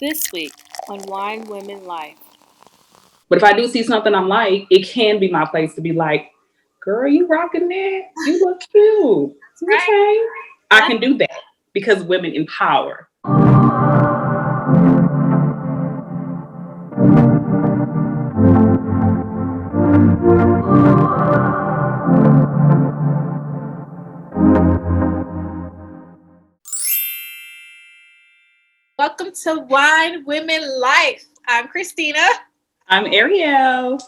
This week on Wine Women Life. But if I do see something I'm like, it can be my place to be like, girl, you rocking that? You look cute. Right? Okay. I That's can do that because women empower. welcome to Wine Women Life. I'm Christina. I'm Ariel.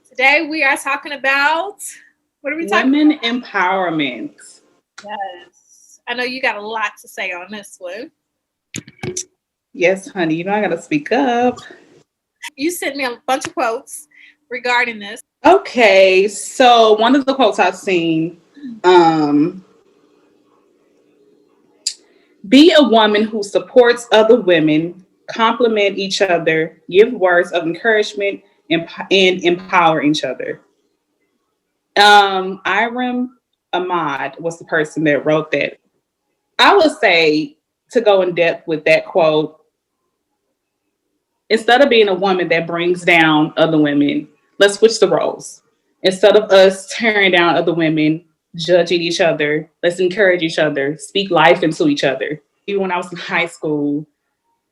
Today we are talking about what are we talking Women empowerment. about? Yes. I know you got a lot to say on this one. Yes, honey, I gotta speak up. You sent me a bunch of quotes regarding this. Okay, so one of the quotes I've seen, um, be a woman who supports other women, compliment each other, give words of encouragement, and empower each other. Iram Ahmad was the person that wrote that. I would say, to go in depth with that quote, instead of being a woman that brings down other women, let's switch the roles. Instead of us tearing down other women, judging each other, let's encourage each other, speak life into each other. Even when I was in high school,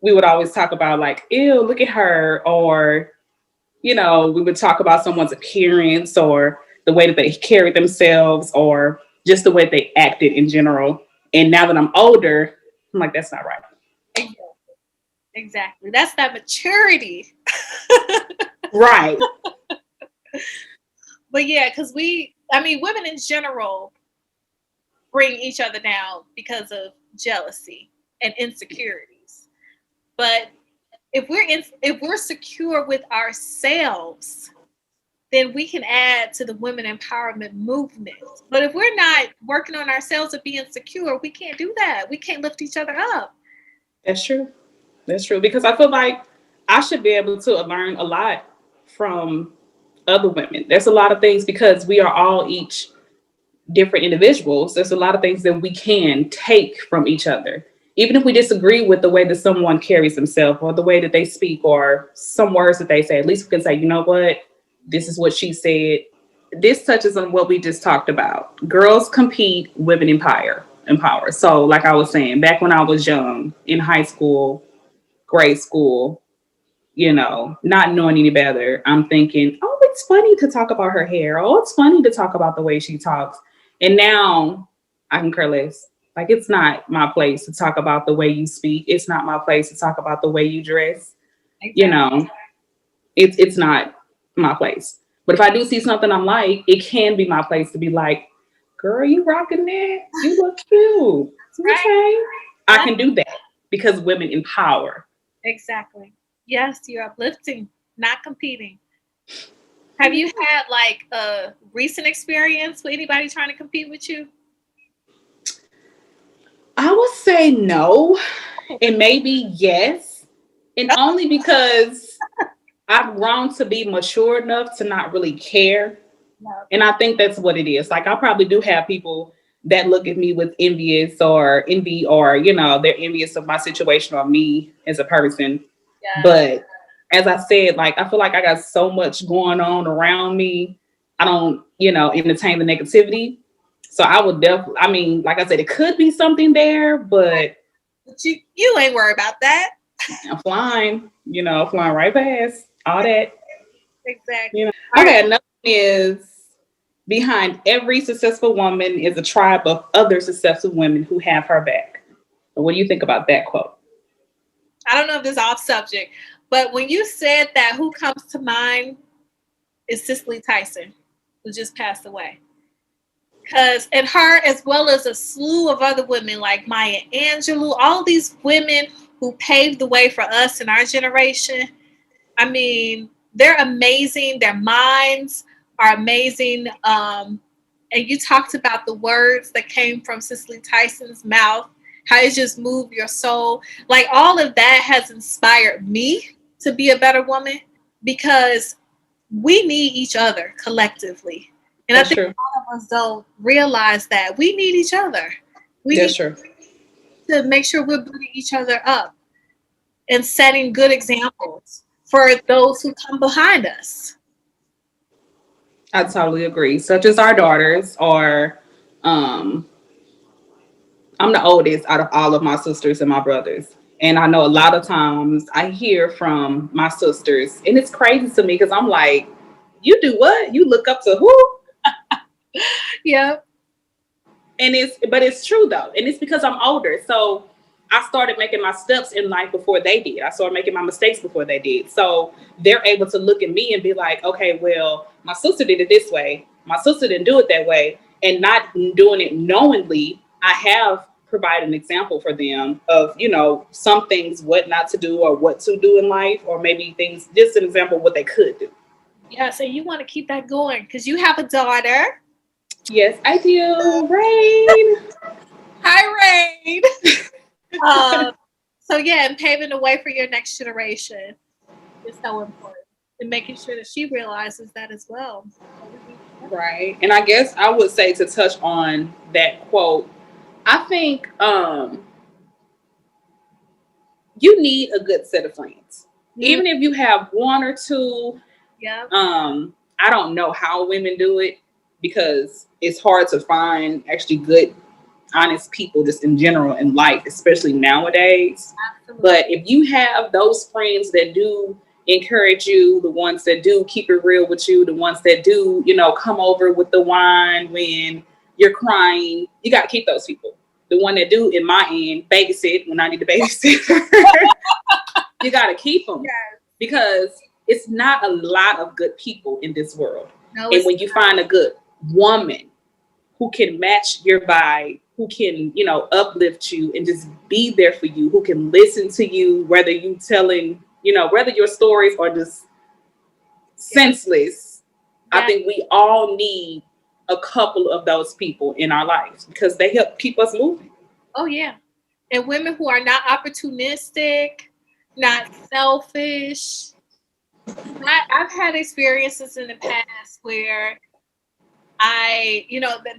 we would always talk about like, ew, look at her, or we would talk about someone's appearance or the way that they carried themselves or just the way they acted in general. And now that I'm older, I'm like, that's not right. Exactly. That's that maturity. Right. But yeah, because women in general bring each other down because of jealousy and insecurities. But if we're secure with ourselves, then we can add to the women empowerment movement. But if we're not working on ourselves and being secure, we can't do that. We can't lift each other up. That's true. That's true. Because I feel like I should be able to learn a lot from other women. There's a lot of things because we are all each different individuals. There's a lot of things that we can take from each other. Even if we disagree with the way that someone carries themselves or the way that they speak or some words that they say, at least we can say, you know what? This is what she said. This touches on what we just talked about. Girls compete, women empower. So, like I was saying, back when I was young in high school, grade school, not knowing any better, I'm thinking, oh, it's funny to talk about her hair. Oh, it's funny to talk about the way she talks. And now I can care less. Like, it's not my place to talk about the way you speak. It's not my place to talk about the way you dress. You Exactly. know, it's not my place. But if I do see something I'm like, it can be my place to be like, girl, you rocking that? You look cute. Right? Okay. I That's can do that because women empower. exactly. Yes, you're uplifting, not competing. Have you had like a recent experience with anybody trying to compete with you? I would say no, and maybe yes, and only because I've grown to be mature enough to not really care. No. And I think that's what it is. Like, I probably do have people that look at me with envy, or, they're envious of my situation or me as a person. Yes. But as I said, like, I feel like I got so much going on around me. I don't, entertain the negativity. So I would definitely, I mean, like I said, it could be something there, but But you ain't worried about that. I'm flying right past all that. Exactly. All right. Okay, another one is, behind every successful woman is a tribe of other successful women who have her back. What do you think about that quote? I don't know if this is off subject, but when you said that, who comes to mind is Cicely Tyson, who just passed away. And her, as well as a slew of other women like Maya Angelou, all these women who paved the way for us in our generation. I mean, they're amazing. Their minds are amazing. And you talked about the words that came from Cicely Tyson's mouth, how it just moved your soul. Like, all of that has inspired me to be a better woman because we need each other collectively. And I That's think true. a lot of us don't realize that we need each other. We That's need true. to make sure we're building each other up. and setting good examples for those who come behind us. I totally agree. Such as our daughters, or um, I'm the oldest out of all of my sisters and my brothers. And I know a lot of times I hear from my sisters, and it's crazy to me because I'm like, you do what? You look up to who? Yeah. And it's true though. And it's because I'm older. So I started making my steps in life before they did. I started making my mistakes before they did. So they're able to look at me and be like, okay, well, my sister did it this way. My sister didn't do it that way. And not doing it knowingly, I have provided an example for them of, some things, what not to do or what to do in life, or maybe things, just an example of what they could do. Yeah, so you want to keep that going because you have a daughter. Yes, I do. Rain. Hi, Rain. um, so yeah, and paving the way for your next generation is so important, and making sure that she realizes that as well. Right. And I guess I would say, to touch on that quote, I think you need a good set of friends. Even if you have one or two, Yeah. I don't know how women do it, because it's hard to find actually good, honest people just in general in life, especially nowadays. Absolutely. But if you have those friends that do encourage you, the ones that do keep it real with you, the ones that do, come over with the wine when you're crying, you got to keep those people. The one that do, in my end, babysit when I need to babysit. You got to keep them. Yes. Because it's not a lot of good people in this world. No, and when you find a good woman who can match your vibe, who can, uplift you and just be there for you, who can listen to you, whether you telling, whether your stories are just senseless. Yeah. I think we all need a couple of those people in our lives because they help keep us moving. Oh, yeah. And women who are not opportunistic, not selfish. I've had experiences in the past where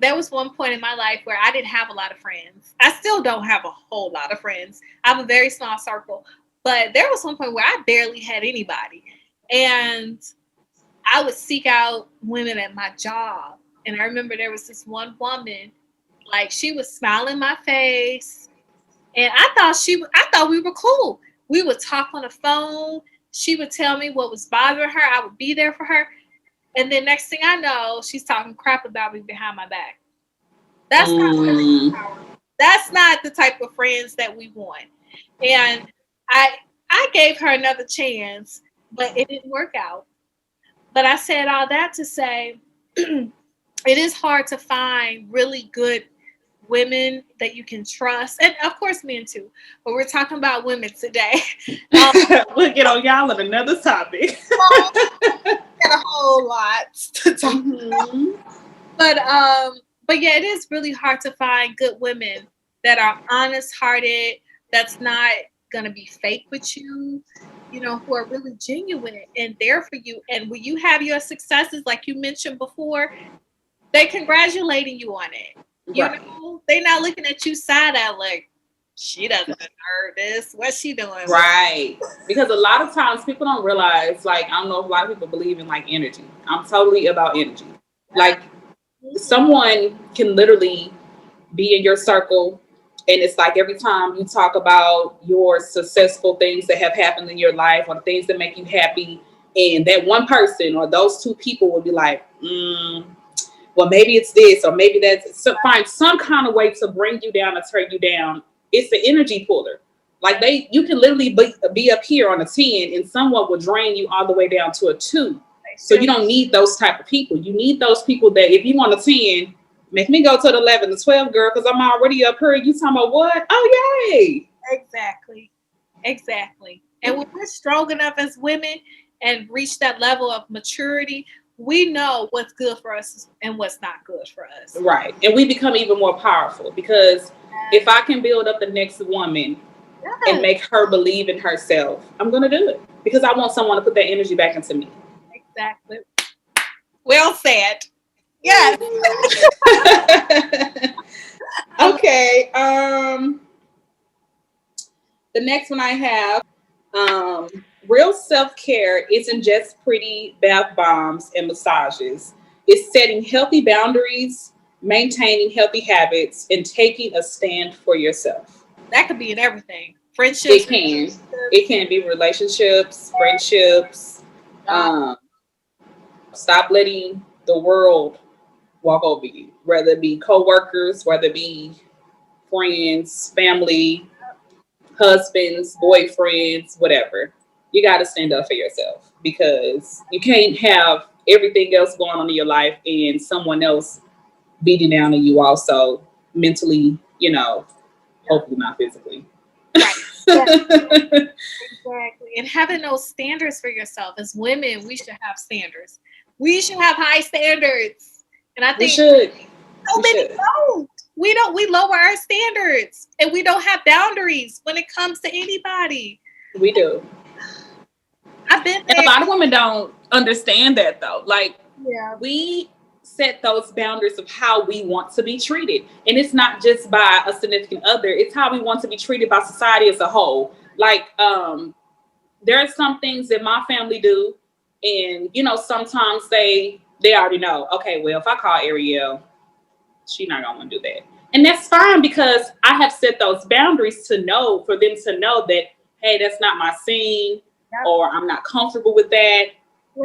there was one point in my life where I didn't have a lot of friends. I still don't have a whole lot of friends. I have a very small circle. But there was one point where I barely had anybody. And I would seek out women at my job. And I remember there was this one woman, like she would smile in my face. And I thought we were cool. We would talk on the phone. She would tell me what was bothering her. I would be there for her. And then next thing I know, she's talking crap about me behind my back. That's not the type of friends that we want. And I gave her another chance, but it didn't work out. But I said all that to say it is hard to find really good women that you can trust, and of course men too, but we're talking about women today. We'll get on y'all on another topic. Got a whole lot to talk about. But yeah, it is really hard to find good women that are honest hearted, that's not gonna be fake with you, who are really genuine and there for you. And when you have your successes, like you mentioned before, they congratulating you on it. They not looking at you side eye like, she doesn't deserve this. What's she doing? Right. Because a lot of times people don't realize, like, I don't know if a lot of people believe in like energy. I'm totally about energy. Like someone can literally be in your circle, and it's like every time you talk about your successful things that have happened in your life or things that make you happy, and that one person or those two people will be like, well, maybe it's this, or maybe that's, so find some kind of way to bring you down or turn you down. It's the energy puller. Like you can literally be up here on a 10 and someone will drain you all the way down to a 2. So you don't need those type of people. You need those people that if you want a 10, make me go to the 11, the 12, girl, because I'm already up here. You talking about what? Oh, yay. Exactly. And when we're strong enough as women and reach that level of maturity, we know what's good for us and what's not good for us. Right. And we become even more powerful because if I can build up the next woman and make her believe in herself, I'm going to do it because I want someone to put that energy back into me. Exactly. Well said. Yes. Okay. The next one I have, Real self-care isn't just pretty bath bombs and massages. It's setting healthy boundaries, maintaining healthy habits, and taking a stand for yourself. That could be in everything. It Friendships, can. It relationships, can be relationships, friendships. job. Um, Stop letting the world walk over you, whether it be co-workers, whether it be friends, family, husbands, boyfriends, whatever. You got to stand up for yourself because you can't have everything else going on in your life and someone else beating down on you also mentally, Yep. hopefully not physically. Right. Yeah, exactly. And having those standards for yourself. As women, we should have standards. We should have high standards. And I We think should. so We many should. don't. We lower our standards and we don't have boundaries when it comes to anybody. We do. I've been And a there. lot of women don't understand that though. Like Yeah. we set those boundaries of how we want to be treated. And it's not just by a significant other, it's how we want to be treated by society as a whole. Like there are some things that my family do, and sometimes they already know, okay, well, if I call Ariel, she's not gonna do that. And that's fine because I have set those boundaries for them to know that, hey, that's not my scene, Yep. or I'm not comfortable with that.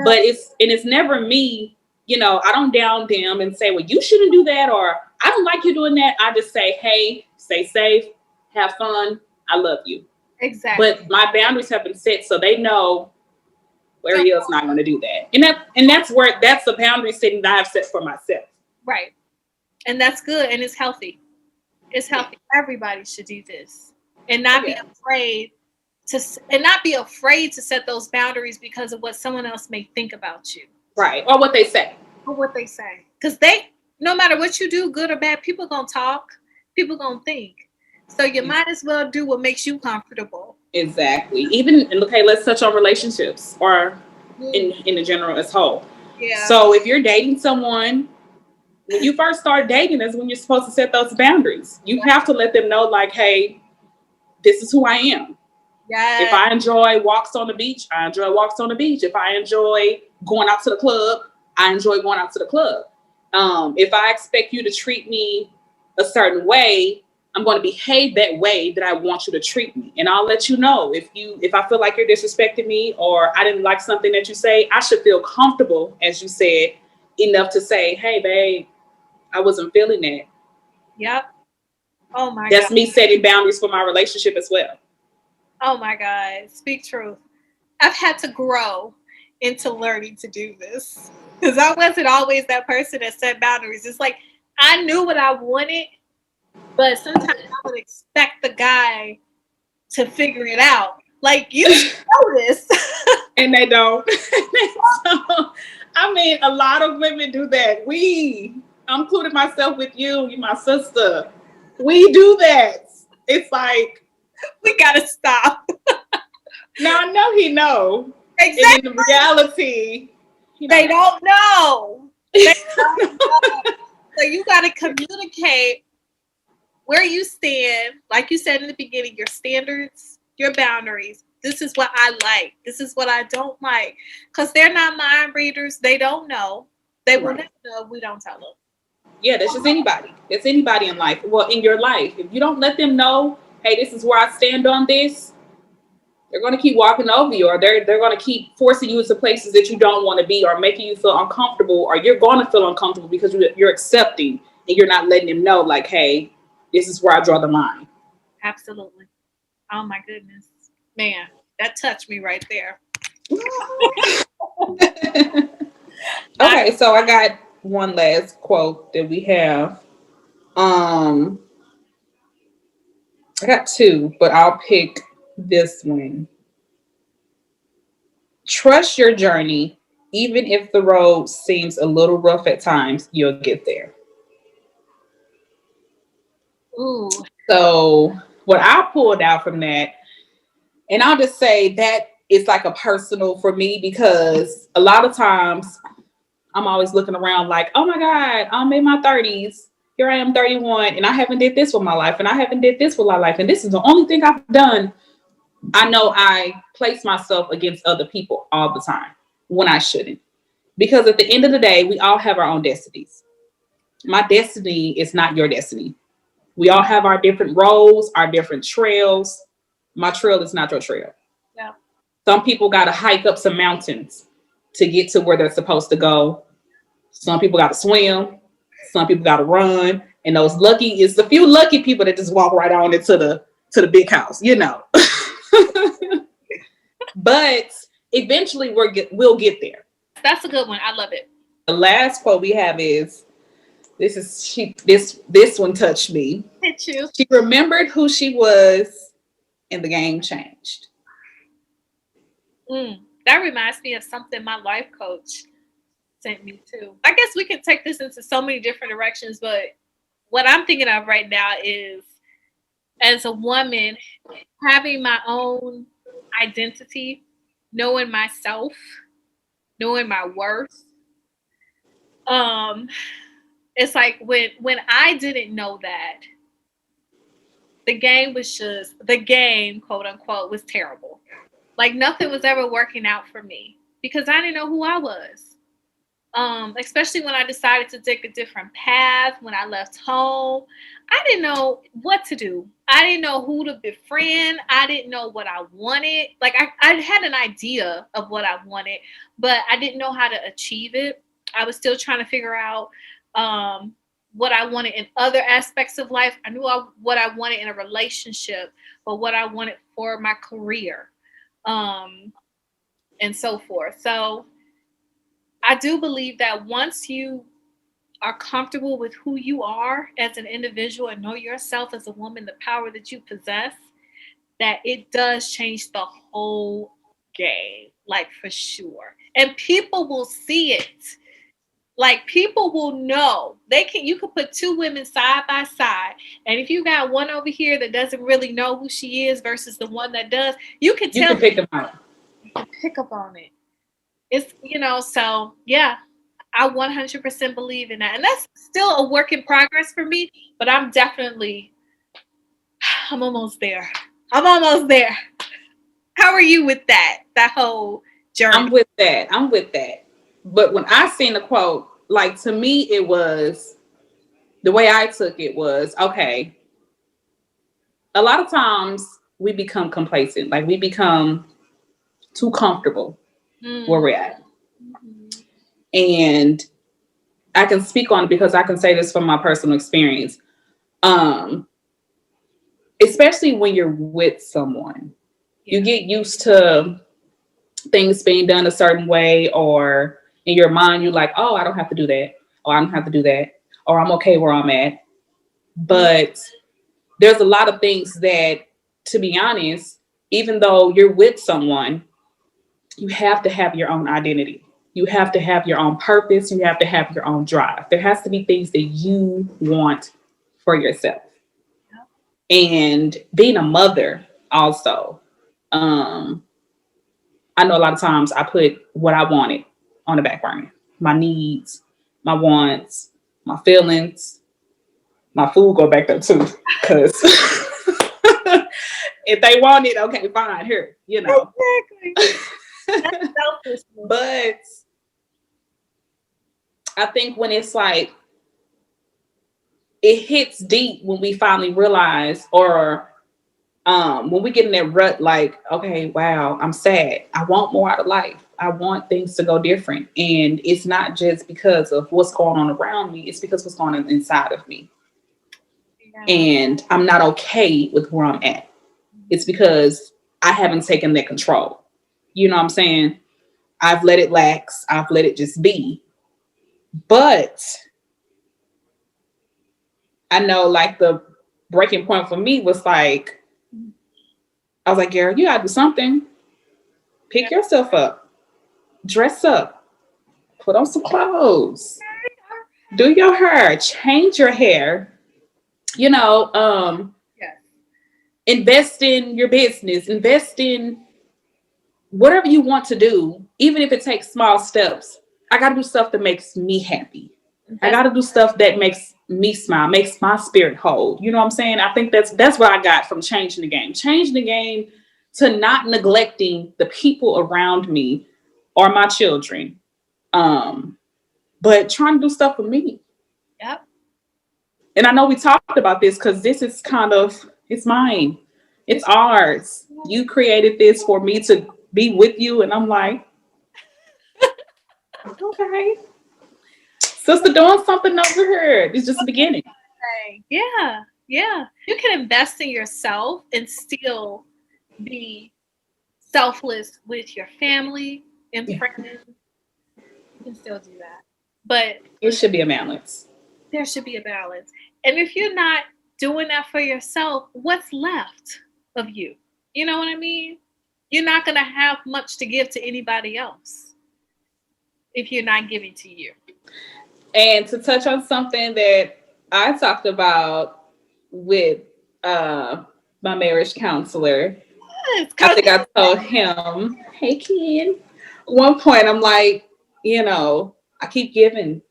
But Yep. it's never me, I don't down them and say, well, you shouldn't do that, or I don't like you doing that. I just say, hey, stay safe, have fun, I love you. Exactly. But my boundaries have been set so they know Don't, Ariel's not gonna do that. That's the boundary setting that I've set for myself. right. And that's good and it's healthy. It's Yeah. healthy. Everybody should do this and Oh not be yeah. afraid and not be afraid to set those boundaries because of what someone else may think about you Right. Or what they say. or what they say. Because no matter what you do, good or bad, people gonna talk, people gonna think. So you might as well do what makes you comfortable. Exactly. Even okay, let's touch on relationships or Mm, in the general as whole. yeah. So if you're dating someone, when you first start dating is when you're supposed to set those boundaries. You have to let them know, like, hey, this is who I am. If Yeah. I enjoy walks on the beach, I enjoy walks on the beach. If I enjoy going out to the club, I enjoy going out to the club. If I expect you to treat me a certain way, I'm going to behave that way that I want you to treat me. And I'll let you know if I feel like you're disrespecting me or I didn't like something that you say, I should feel comfortable, as you said, enough to say, hey, babe, I wasn't feeling that. Yep. Oh my God. That's me setting boundaries for my relationship as well. Oh my God. Speak truth. I've had to grow into learning to do this because I wasn't always that person that set boundaries. It's like I knew what I wanted, but sometimes I would expect the guy to figure it out. Like you should know this. And they don't. So, I mean, a lot of women do that. I'm including myself with you, you my sister. We do that. It's like, We gotta stop. now I know he know. And Exactly. in reality, he They don't know. don't know. They don't know. So you gotta communicate where you stand, like you said in the beginning, your standards, your boundaries. This is what I like. This is what I don't like. Because they're not mind readers. They don't know. They will Right. never know if we don't tell them. Yeah, that's just anybody. That's anybody in life. Well, in your life. If you don't let them know, hey, this is where I stand on this, they're going to keep walking over you, or they're going to keep forcing you into places that you don't want to be, or making you feel uncomfortable, or you're going to feel uncomfortable because you're accepting and you're not letting them know, like, hey, this is where I draw the line. Absolutely. Oh my goodness. Man, that touched me right there. I, Okay, so I got one last quote that we have. Um, I got two, but I'll pick this one. Trust your journey, even if the road seems a little rough at times, you'll get there. ooh. So, what I pulled out from that, and I'll just say that it's like a personal for me because a lot of times I'm always looking around like, oh my God, I'm in my 30s. Here I am 31 and I haven't did this with my life and I haven't did this with my life. And this is the only thing I've done. I know I place myself against other people all the time when I shouldn't. Because at the end of the day, we all have our own destinies. My destiny is not your destiny. We all have our different roles, our different trails. My trail is not your trail. Yeah. Some people got to hike up some mountains to get to where they're supposed to go. Some people got to swim. Some people got to run. And those lucky is the few lucky people that just walk right on into the big house, you know. But eventually we'll get there. That's a good one. I love it. The last quote we have is this one touched me. Hit you. She remembered who she was and the game changed. That reminds me of something my life coach sent me too. I guess we can take this into so many different directions, but what I'm thinking of right now is, as a woman, having my own identity, knowing myself, knowing my worth. It's like when I didn't know that, the game was just the game, quote unquote, was terrible. Like nothing was ever working out for me because I didn't know who I was. Especially when I decided to take a different path, when I left home, I didn't know what to do. I didn't know who to befriend. I didn't know what I wanted. Like I had an idea of what I wanted, but I didn't know how to achieve it. I was still trying to figure out what I wanted in other aspects of life. I knew what I wanted in a relationship, but what I wanted for my career, and so forth. So I do believe that once you are comfortable with who you are as an individual and know yourself as a woman, the power that you possess, that it does change the whole game, like for sure. And people will see it. Like people will know. You could put two women side by side. And if you got one over here that doesn't really know who she is versus the one that does, you can tell. You can pick them out. You can pick up on it. It's, so yeah, I 100% believe in that. And that's still a work in progress for me, but I'm almost there. I'm almost there. How are you with that whole journey? I'm with that. But when I seen the quote, like to me, it was the way I took it was, okay, a lot of times we become complacent, like we become too comfortable where we're at. Mm-hmm. And I can speak on it because I can say this from my personal experience. Especially when you're with someone, you get used to things being done a certain way, or in your mind, you're like, oh, I don't have to do that. Or I don't have to do that. Or I'm okay where I'm at. But there's a lot of things that, to be honest, even though you're with someone, you have to have your own identity. You have to have your own purpose. You have to have your own drive. There has to be things that you want for yourself. And being a mother also, I know a lot of times I put what I wanted on the back burner. My needs, my wants, my feelings, my food go back there too. Because if they want it, okay, fine, here, Exactly. But I think when it's like, it hits deep when we finally realize, or when we get in that rut, like, okay, wow, I'm sad. I want more out of life. I want things to go different. And it's not just because of what's going on around me. It's because what's going on inside of me. Yeah. And I'm not okay with where I'm at. It's because I haven't taken that control. You know what I'm saying? I've let it lax. I've let it just be. But I know, like, the breaking point for me was like, I was like, Gary, you gotta do something. Pick yourself up. Dress up. Put on some clothes. Do your hair. Change your hair. Invest in your business. Invest in whatever you want to do, even if it takes small steps. I gotta do stuff that makes me happy. I gotta do stuff that makes me smile, makes my spirit whole. You know what I'm saying? I think that's what I got from changing the game. Changing the game to not neglecting the people around me or my children, but trying to do stuff for me. Yep. And I know we talked about this because this is kind of, it's mine. It's It's ours. You created this for me to be with you. And I'm like, okay, sister doing something over here. It's just the beginning. okay. Yeah. Yeah. You can invest in yourself and still be selfless with your family and Yeah. friends. You can still do that. But It should be a balance. there should be a balance. And if you're not doing that for yourself, what's left of you? You know what I mean? You're not going to have much to give to anybody else if you're not giving to you. And to touch on something that I talked about with my marriage counselor, Yes, I because think I told him, hey, Ken, one point I'm like, I keep giving.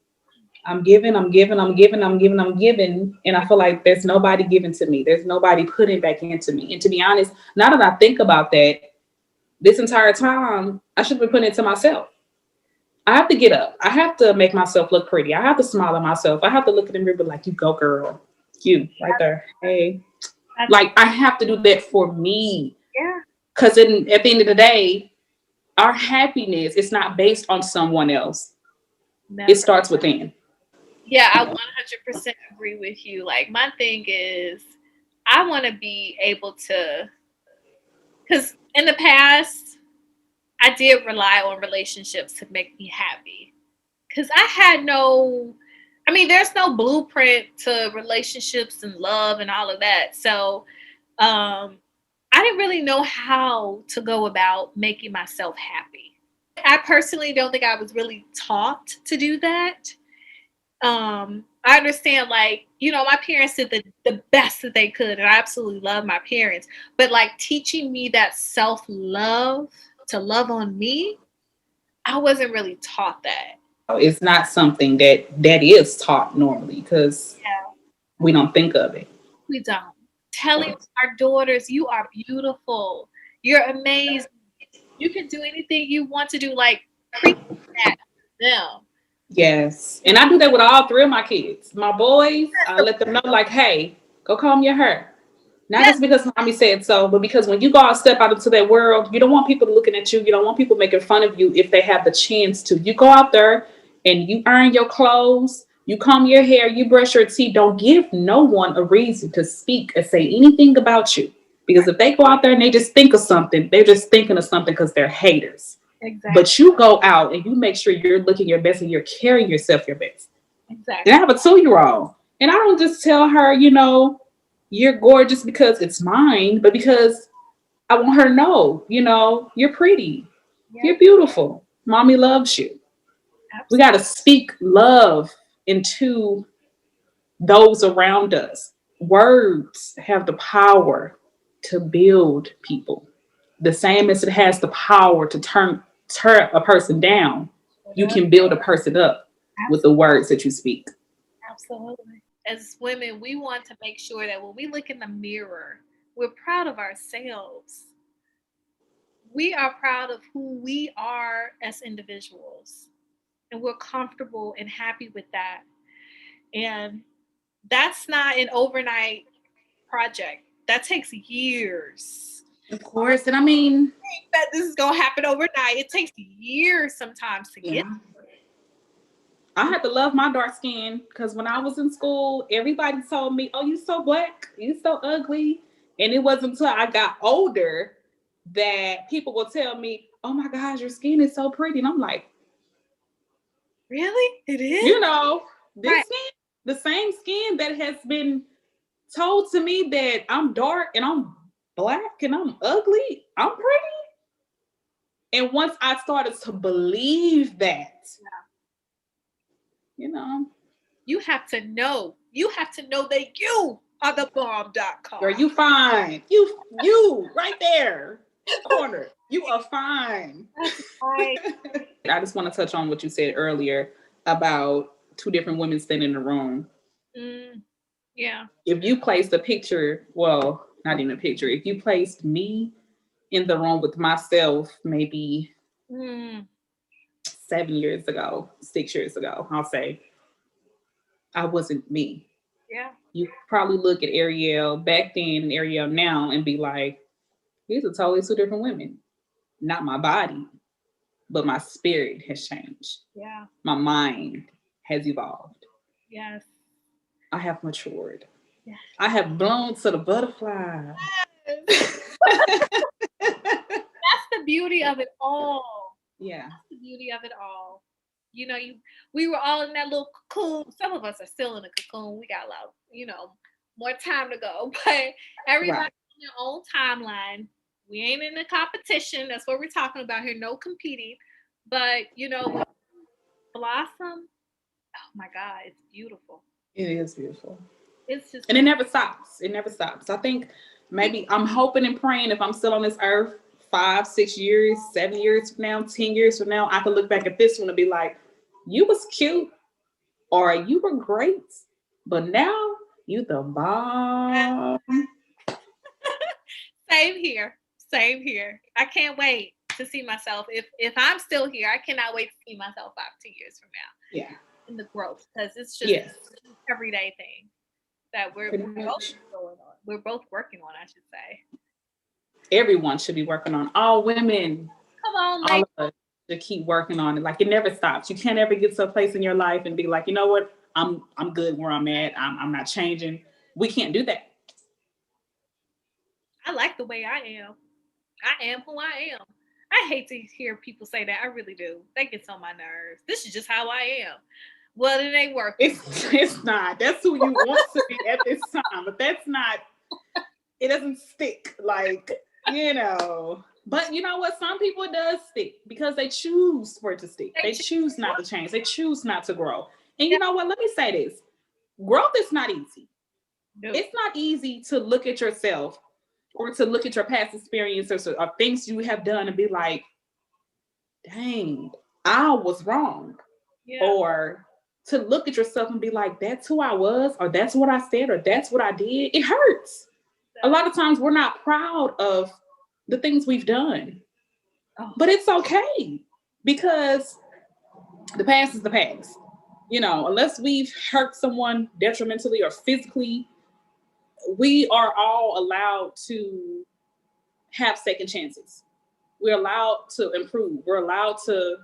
I'm giving, I'm giving, I'm giving, I'm giving, I'm giving. And I feel like there's nobody giving to me. There's nobody putting back into me. And to be honest, now that I think about that, this entire time, I should have been putting it to myself. I have to get up. I have to make myself look pretty. I have to smile at myself. I have to look in the mirror like, you go, girl. You right there. Hey. Like, I have to do that for me. yeah, Because at the end of the day, our happiness is not based on someone else. never. It starts within. Yeah, I 100% agree with you. Like, my thing is, I want to be able to, because in the past, I did rely on relationships to make me happy. Because I had no, I mean, there's no blueprint to relationships and love and all of that. So, I didn't really know how to go about making myself happy. I personally don't think I was really taught to do that. I understand, like, my parents did the best that they could, and I absolutely love my parents. But like teaching me that self love, to love on me, I wasn't really taught that. It's not something that is taught normally because Yeah, we don't think of it. we don't. Telling our daughters, you are beautiful, you're amazing, you can do anything you want to do, like preach that to them. Yes. And I do that with all three of my kids. My boys, I let them know, like, hey, go comb your hair. Not Yes, just because mommy said so, but because when you go out, step out into that world, you don't want people looking at you. You don't want people making fun of you if they have the chance to. You go out there and you earn your clothes, you comb your hair, you brush your teeth. Don't give no one a reason to speak or say anything about you. Because if they go out there and they just think of something, they're just thinking of something because they're haters. exactly, But you go out and you make sure you're looking your best and you're carrying yourself your best. And I exactly. have a 2-year old. And I don't just tell her, you're gorgeous because it's mine, but because I want her to know, you're pretty. Yeah, You're beautiful. Mommy loves you. We got absolutely. to speak love into those around us. Words have the power to build people. The same as it has the power to turn a person down, you can build a person up with the words that you speak. Absolutely. As women, we want to make sure that when we look in the mirror, we're proud of ourselves. We are proud of who we are as individuals, and we're comfortable and happy with that. And that's not an overnight project. That takes years. Of course. And I mean, That this is gonna happen overnight. It takes years sometimes to get. yeah, I had to love my dark skin because when I was in school, everybody told me, "Oh, you so black, you so ugly," and it wasn't until I got older that people will tell me, "Oh my gosh, your skin is so pretty," and I'm like, Really? It is? you know, this Right. skin, the same skin that has been told to me that I'm dark and I'm black and I'm ugly, I'm pretty. And once I started to believe that, you know, You have to know. You have to know that you are the girl, bomb.com. you fine. You right there. Corner. You are fine. That's right. I just want to touch on what you said earlier about two different women standing in a room. Mm, yeah. If you placed a picture, well, not even a picture, if you placed me in the room with myself maybe Mm, 7 years ago, 6 years ago, I'll say, I wasn't me. yeah. You probably look at Ariel back then and Ariel now and be like, these are totally two different women. Not my body, but my spirit has changed. Yeah. My mind has evolved. Yes. I have matured. Yes. I have blown to the butterfly. That's the beauty of it all. Yeah. That's the beauty of it all. You know, we were all in that little cocoon. Some of us are still in a cocoon. We got a lot, more time to go. But everybody Right. on their own timeline. We ain't in a competition. That's what we're talking about here. No competing. But when you blossom, oh my God, it's beautiful. It is beautiful. It's just And it never stops. It never stops. I think maybe I'm hoping and praying if I'm still on this earth 5, 6 years, 7 years from now, 10 years from now, I can look back at this one and be like, you was cute or you were great, but now you the bomb. same here. Same here. I can't wait to see myself. If I'm still here, I cannot wait to see myself 5, 2 years from now Yeah. in the growth because it's just Yes. an everyday thing that we're Pretty both much. going on. We're both working on, I should say. Everyone should be working on. All women, Come on, all lady. of us should keep working on it. Like it never stops. You can't ever get to a place in your life and be like, you know what? I'm good where I'm at. I'm not changing. We can't do that. I like the way I am. I am who I am. I hate to hear people say that. I really do. That gets on my nerves. This is just how I am. Well, it ain't working. It's not. That's who you want to be at this time, but that's not. It doesn't stick. Like But you know what? Some people it does stick because they choose for it to stick. They choose not to change. They choose not to grow. And you know what? Let me say this: growth is not easy. No. It's not easy to look at yourself or to look at your past experiences or things you have done and be like, dang, I was wrong. Yeah. Or to look at yourself and be like, that's who I was, or that's what I said, or that's what I did. It hurts. A lot of times we're not proud of the things we've done. Oh. But it's okay because the past is the past. Unless we've hurt someone detrimentally or physically, we are all allowed to have second chances. We're allowed to improve. We're allowed to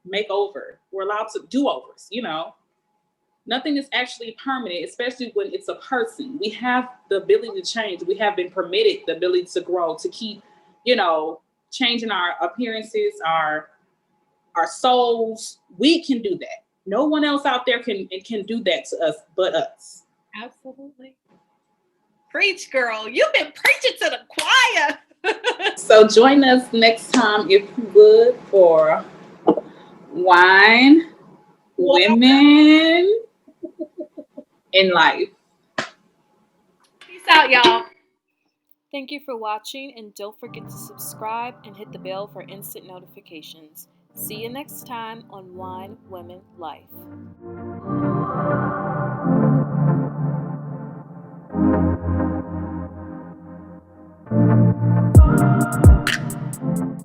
make over. We're allowed to do overs. Nothing is actually permanent, especially when it's a person. We have the ability to change. We have been permitted the ability to grow, to keep, changing our appearances, our souls. We can do that. No one else out there can do that to us but us. Absolutely. Preach, girl. You've been preaching to the choir. So join us next time, if you would, for Wine, Women, in Life. Peace out, y'all. Thank you for watching, and don't forget to subscribe and hit the bell for instant notifications. See you next time on Wine, Women, Life.